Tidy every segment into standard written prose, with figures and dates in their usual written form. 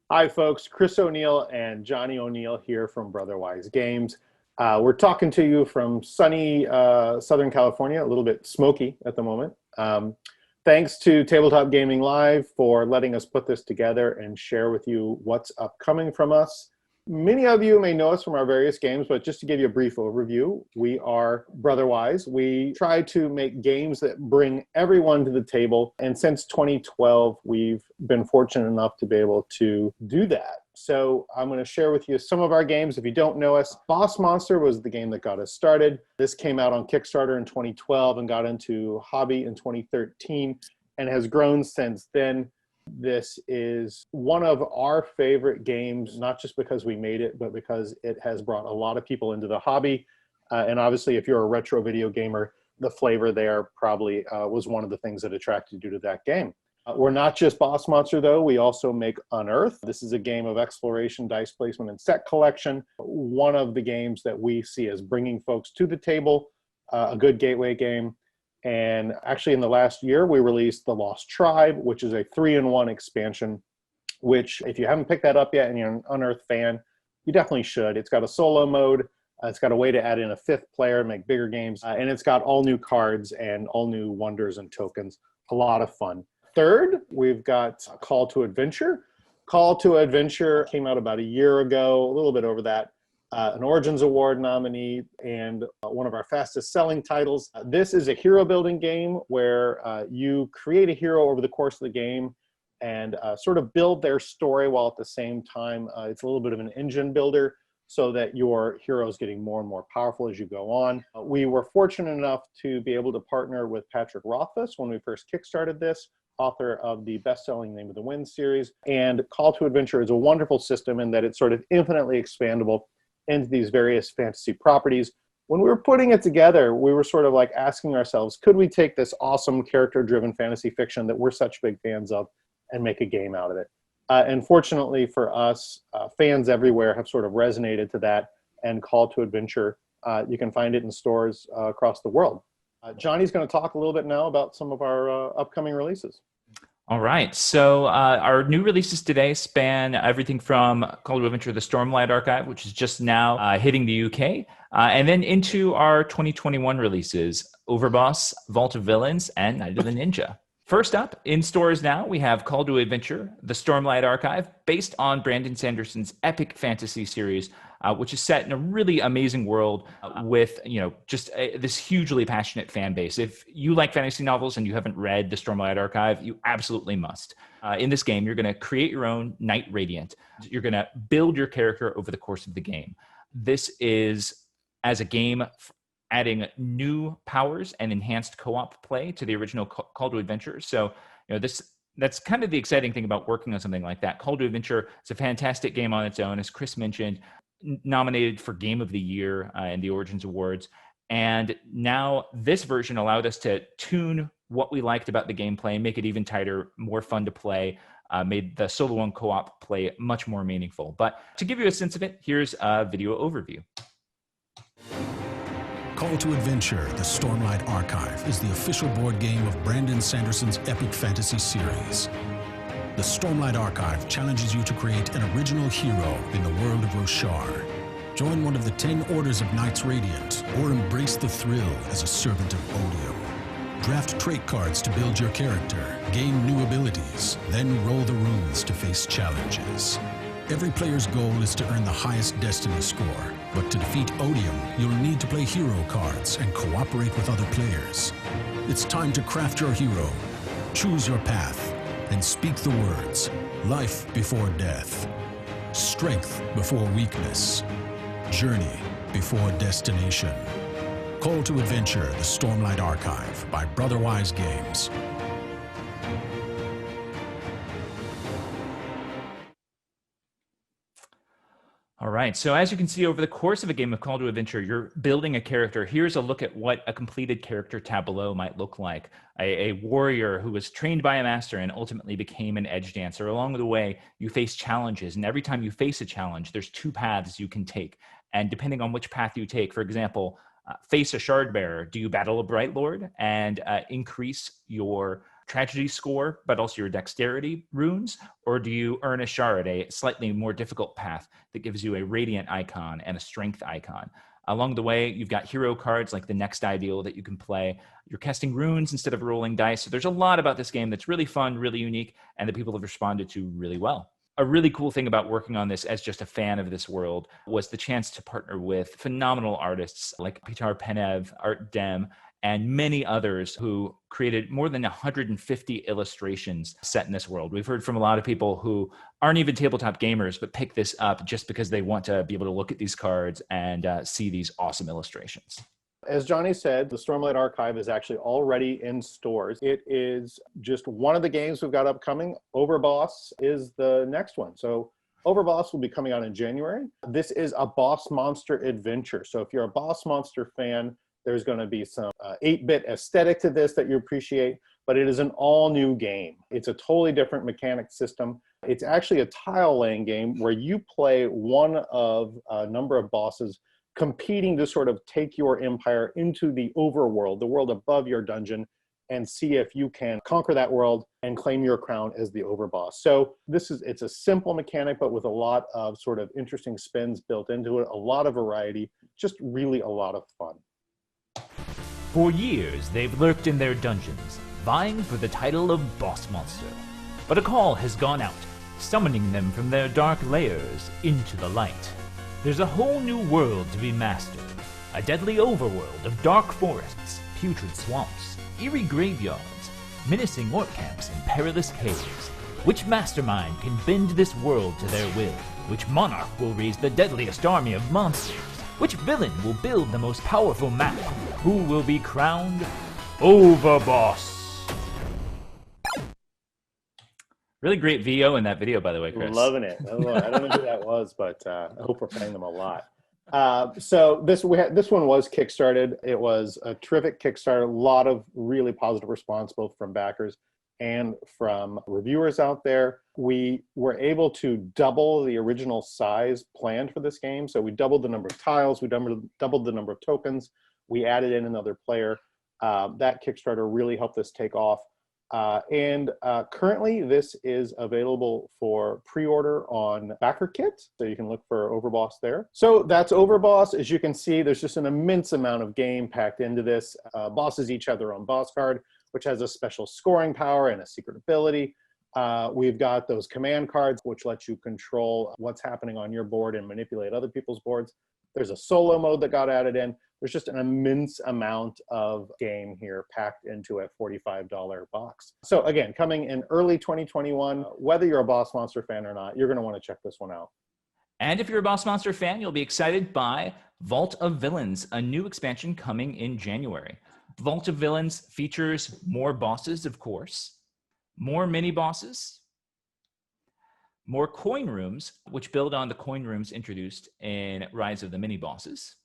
Hi, folks. Chris O'Neill and Johnny O'Neill here from Brotherwise Games. We're talking to you from sunny Southern California, a little bit smoky at the moment. Thanks to Tabletop Gaming Live for letting us put this together and share with you what's upcoming from us. Many of you may know us from our various games, but just to give you a brief overview, we are Brotherwise. We try to make games that bring everyone to the table. And since 2012, we've been fortunate enough to be able to do that. So I'm going to share with you some of our games. If you don't know us, Boss Monster was the game that got us started. This came out on Kickstarter in 2012 and got into hobby in 2013 and has grown since then. This is one of our favorite games, not just because we made it, but because it has brought a lot of people into the hobby. And obviously, if you're a retro video gamer, the flavor there probably was one of the things that attracted you to that game. We're not just Boss Monster, though. We also make Unearth. This is a game of exploration, dice placement, and set collection. One of the games that we see as bringing folks to the table, a good gateway game. And actually, in the last year, we released The Lost Tribe, which is a 3-in-1 expansion, which, if you haven't picked that up yet and you're an Unearth fan, you definitely should. It's got a solo mode. It's got a way to add in a fifth player, make bigger games. And it's got all new cards and all new wonders and tokens. A lot of fun. Third, we've got Call to Adventure. Call to Adventure came out about a year ago, a little bit over that. An Origins Award nominee and one of our fastest selling titles. This is a hero building game where you create a hero over the course of the game and sort of build their story while at the same time it's a little bit of an engine builder so that your hero is getting more and more powerful as you go on. We were fortunate enough to be able to partner with Patrick Rothfuss when we first kickstarted this, author of the best-selling Name of the Wind series. And Call to Adventure is a wonderful system in that it's sort of infinitely expandable into these various fantasy properties. When we were putting it together, we were sort of like asking ourselves, could we take this awesome character-driven fantasy fiction that we're such big fans of and make a game out of it? And fortunately for us, fans everywhere have sort of resonated to that, and Call to Adventure, you can find it in stores across the world. Johnny's going to talk a little bit now about some of our upcoming releases. All right. So our new releases today span everything from Call to Adventure: The Stormlight Archive, which is just now hitting the UK, and then into our 2021 releases, Overboss, Vault of Villains, and Night of the Ninja. First up, in stores now, we have Call to Adventure: The Stormlight Archive, based on Brandon Sanderson's epic fantasy series, which is set in a really amazing world with, just this hugely passionate fan base. If you like fantasy novels and you haven't read The Stormlight Archive, you absolutely must. In this game, you're going to create your own Knight Radiant. You're going to build your character over the course of the game. This is, as a game, adding new powers and enhanced co-op play to the original Call to Adventure. So, that's kind of the exciting thing about working on something like that. Call to Adventure is a fantastic game on its own, as Chris mentioned, nominated for Game of the Year in the Origins Awards. And now this version allowed us to tune what we liked about the gameplay, make it even tighter, more fun to play, made the solo and co-op play much more meaningful. But to give you a sense of it, here's a video overview. Call to Adventure: The Stormlight Archive is the official board game of Brandon Sanderson's epic fantasy series. The Stormlight Archive challenges you to create an original hero in the world of Roshar. Join one of the 10 Orders of Knights Radiant, or embrace the thrill as a servant of Odium. Draft trait cards to build your character, gain new abilities, then roll the runes to face challenges. Every player's goal is to earn the highest destiny score, but to defeat Odium, you'll need to play hero cards and cooperate with other players. It's time to craft your hero, choose your path, and speak the words: life before death, strength before weakness, journey before destination. Call to Adventure: The Stormlight Archive by Brotherwise Games. All right, so as you can see, over the course of a game of Call to Adventure, you're building a character. Here's a look at what a completed character tableau might look like. A warrior who was trained by a master and ultimately became an edge dancer. Along the way, you face challenges, and every time you face a challenge, there's two paths you can take. And depending on which path you take, for example, face a shard bearer, do you battle a bright lord and increase your tragedy score, but also your dexterity runes? Or do you earn a shard, a slightly more difficult path that gives you a radiant icon and a strength icon? Along the way, you've got hero cards like the Next Ideal that you can play. You're casting runes instead of rolling dice. So there's a lot about this game that's really fun, really unique, and that people have responded to really well. A really cool thing about working on this as just a fan of this world was the chance to partner with phenomenal artists like Pitar Penev, Art Dem, and many others who created more than 150 illustrations set in this world. We've heard from a lot of people who aren't even tabletop gamers, but pick this up just because they want to be able to look at these cards and see these awesome illustrations. As Johnny said, the Stormlight Archive is actually already in stores. It is just one of the games we've got upcoming. Overboss is the next one. So Overboss will be coming out in January. This is a boss monster adventure. So if you're a boss monster fan, there's going to be some 8-bit aesthetic to this that you appreciate, but it is an all-new game. It's a totally different mechanic system. It's actually a tile-laying game where you play one of a number of bosses competing to sort of take your empire into the overworld, the world above your dungeon, and see if you can conquer that world and claim your crown as the overboss. So it's a simple mechanic, but with a lot of sort of interesting spins built into it, a lot of variety, just really a lot of fun. For years, they've lurked in their dungeons, vying for the title of Boss Monster. But a call has gone out, summoning them from their dark layers into the light. There's a whole new world to be mastered, a deadly overworld of dark forests, putrid swamps, eerie graveyards, menacing orc camps, and perilous caves. Which mastermind can bend this world to their will? Which monarch will raise the deadliest army of monsters? Which villain will build the most powerful map? Who will be crowned Overboss? Really great VO in that video, by the way, Chris. Loving it. I don't know who that was, but I hope we're paying them a lot. So this one was kickstarted. It was a terrific Kickstarter. A lot of really positive response, both from backers and from reviewers out there. We were able to double the original size planned for this game. So we doubled the number of tiles, we doubled the number of tokens, we added in another player. That Kickstarter really helped this take off. Currently this is available for pre-order on BackerKit, so you can look for Overboss there. So that's Overboss. As you can see, there's just an immense amount of game packed into this. Bosses each have their own boss card, which has a special scoring power and a secret ability. We've got those command cards, which let you control what's happening on your board and manipulate other people's boards. There's a solo mode that got added in. There's just an immense amount of game here packed into a $45 box. So again, coming in early 2021, whether you're a Boss Monster fan or not, you're going to want to check this one out. And if you're a Boss Monster fan, you'll be excited by Vault of Villains, a new expansion coming in January. Vault of Villains features more bosses, of course, more mini bosses, more coin rooms, which build on the coin rooms introduced in Rise of the Mini Bosses,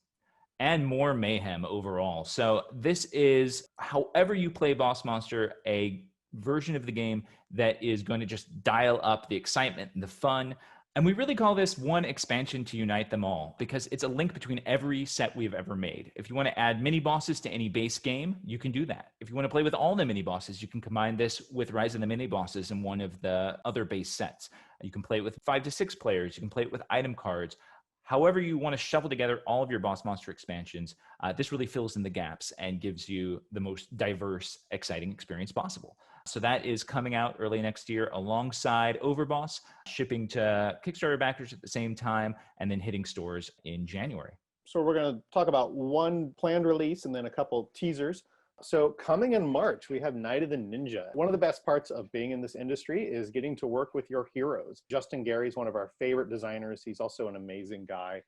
and more mayhem overall. So this is, however you play Boss Monster, a version of the game that is going to just dial up the excitement and the fun. And we really call this one expansion to unite them all, because it's a link between every set we've ever made. If you want to add mini bosses to any base game, you can do that. If you want to play with all the mini bosses, you can combine this with Rise of the Mini Bosses in one of the other base sets. You can play it with 5 to 6 players. You can play it with item cards. However you want to shovel together all of your Boss Monster expansions, this really fills in the gaps and gives you the most diverse, exciting experience possible. So that is coming out early next year alongside Overboss, shipping to Kickstarter backers at the same time, and then hitting stores in January. So we're going to talk about one planned release and then a couple teasers. So coming in March, we have Night of the Ninja. One of the best parts of being in this industry is getting to work with your heroes. Justin Gary is one of our favorite designers. He's also an amazing guy.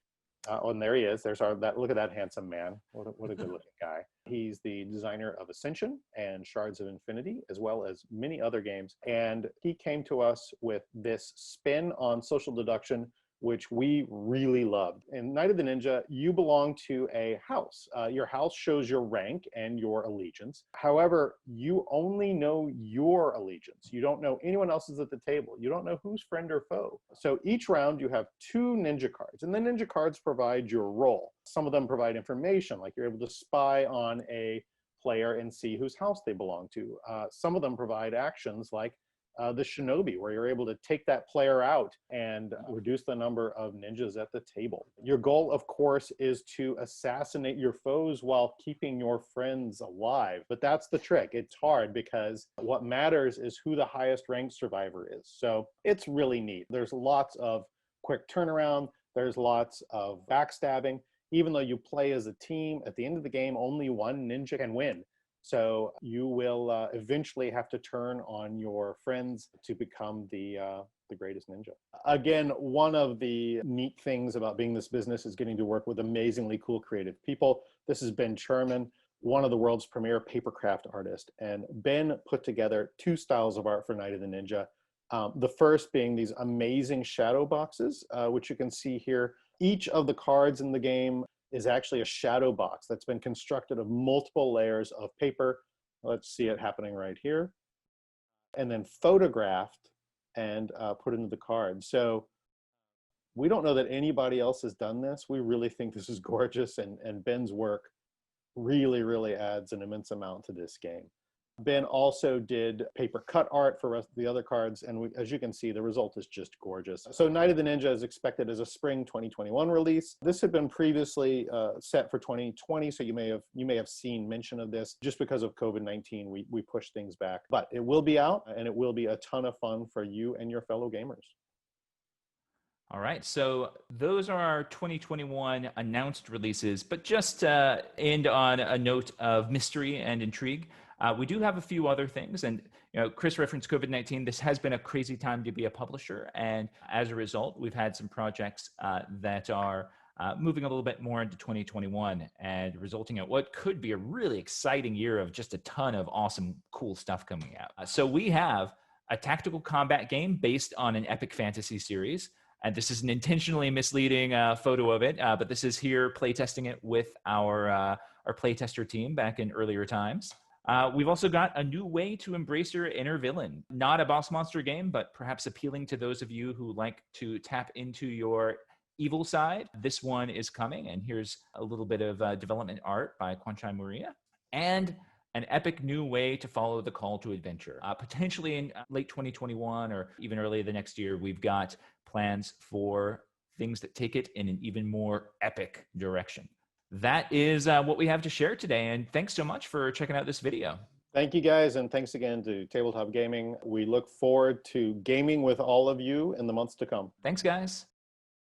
And there he is. There's look at that handsome man. What a good looking guy. He's the designer of Ascension and Shards of Infinity, as well as many other games. And he came to us with this spin on social deduction, which we really loved. In Night of the Ninja, you belong to a house. Your house shows your rank and your allegiance. However, you only know your allegiance. You don't know anyone else's at the table. You don't know who's friend or foe. So each round you have 2 ninja cards, and the ninja cards provide your role. Some of them provide information, like you're able to spy on a player and see whose house they belong to. Some of them provide actions like the Shinobi, where you're able to take that player out and reduce the number of ninjas at the table. Your goal, of course, is to assassinate your foes while keeping your friends alive. But that's the trick. It's hard because what matters is who the highest ranked survivor is. So it's really neat. There's lots of quick turnaround. There's lots of backstabbing. Even though you play as a team, at the end of the game, only one ninja can win. So you will eventually have to turn on your friends to become the greatest ninja. Again, one of the neat things about being this business is getting to work with amazingly cool creative people. This is Ben Sherman, one of the world's premier papercraft artists. And Ben put together two styles of art for Night of the Ninja. The first being these amazing shadow boxes, which you can see here. Each of the cards in the game is actually a shadow box that's been constructed of multiple layers of paper. Let's see it happening right here. And then photographed and put into the card. So we don't know that anybody else has done this. We really think this is gorgeous, and Ben's work really, really adds an immense amount to this game. Ben also did paper cut art for the other cards, and as you can see, the result is just gorgeous. So Night of the Ninja is expected as a spring 2021 release. This had been previously set for 2020, so you may have seen mention of this. Just because of COVID-19, we pushed things back. But it will be out, and it will be a ton of fun for you and your fellow gamers. All right, so those are our 2021 announced releases, but just end on a note of mystery and intrigue. We do have a few other things, and Chris referenced COVID-19. This has been a crazy time to be a publisher, and as a result, we've had some projects that are moving a little bit more into 2021 and resulting in what could be a really exciting year of just a ton of awesome, cool stuff coming out. So we have a tactical combat game based on an epic fantasy series. And this is an intentionally misleading photo of it, but this is here playtesting it with our playtester team back in earlier times. We've also got a new way to embrace your inner villain. Not a boss monster game, but perhaps appealing to those of you who like to tap into your evil side. This one is coming, and here's a little bit of development art by Kwanchai Maria. And an epic new way to follow the call to adventure. Potentially in late 2021 or even early the next year, we've got plans for things that take it in an even more epic direction. That is what we have to share today, and thanks so much for checking out this video. Thank you guys, and thanks again to Tabletop Gaming. We look forward to gaming with all of you in the months to come. Thanks, guys.